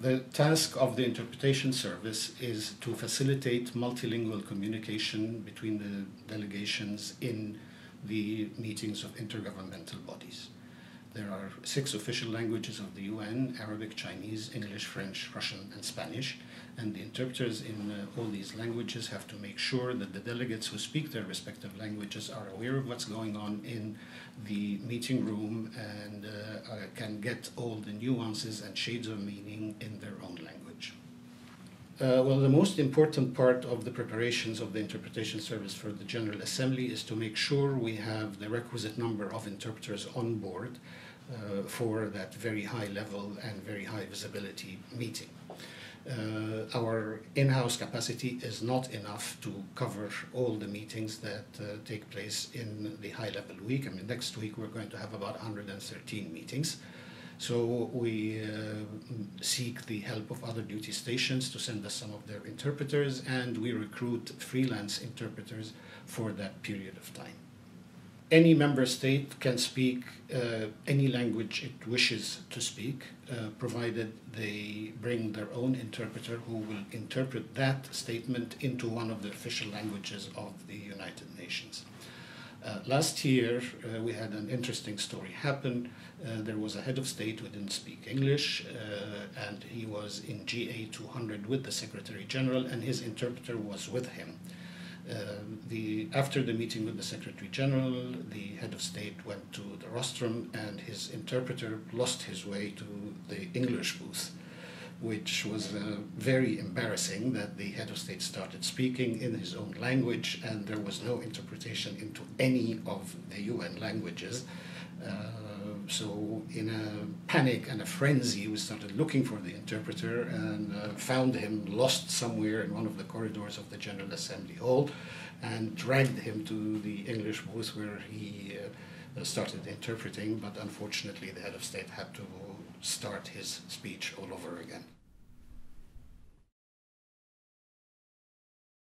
The task of the interpretation service is to facilitate multilingual communication between the delegations in the meetings of intergovernmental bodies. There are 6 official languages of the UN: Arabic, Chinese, English, French, Russian, and Spanish. And the interpreters in all these languages have to make sure that the delegates who speak their respective languages are aware of what's going on in the meeting room and can get all the nuances and shades of meaning in their own language. Well, the most important part of the preparations of the interpretation service for the General Assembly is to make sure we have the requisite number of interpreters on board for that very high level and very high visibility meeting. Our in-house capacity is not enough to cover all the meetings that take place in the high-level week. I mean, next week we're going to have about 113 meetings. So we seek the help of other duty stations to send us some of their interpreters, and we recruit freelance interpreters for that period of time. Any member state can speak any language it wishes to speak, provided they bring their own interpreter who will interpret that statement into one of the official languages of the United Nations. Last year, we had an interesting story happen. There was a head of state who didn't speak English, and he was in GA 200 with the Secretary General, and his interpreter was with him. After the meeting with the Secretary General, the head of state went to the rostrum, and his interpreter lost his way to the English booth, which was very embarrassing that the head of state started speaking in his own language and there was no interpretation into any of the UN languages. So in a panic and a frenzy, we started looking for the interpreter and found him lost somewhere in one of the corridors of the General Assembly Hall and dragged him to the English booth where he started interpreting, but unfortunately the head of state had to start his speech all over again.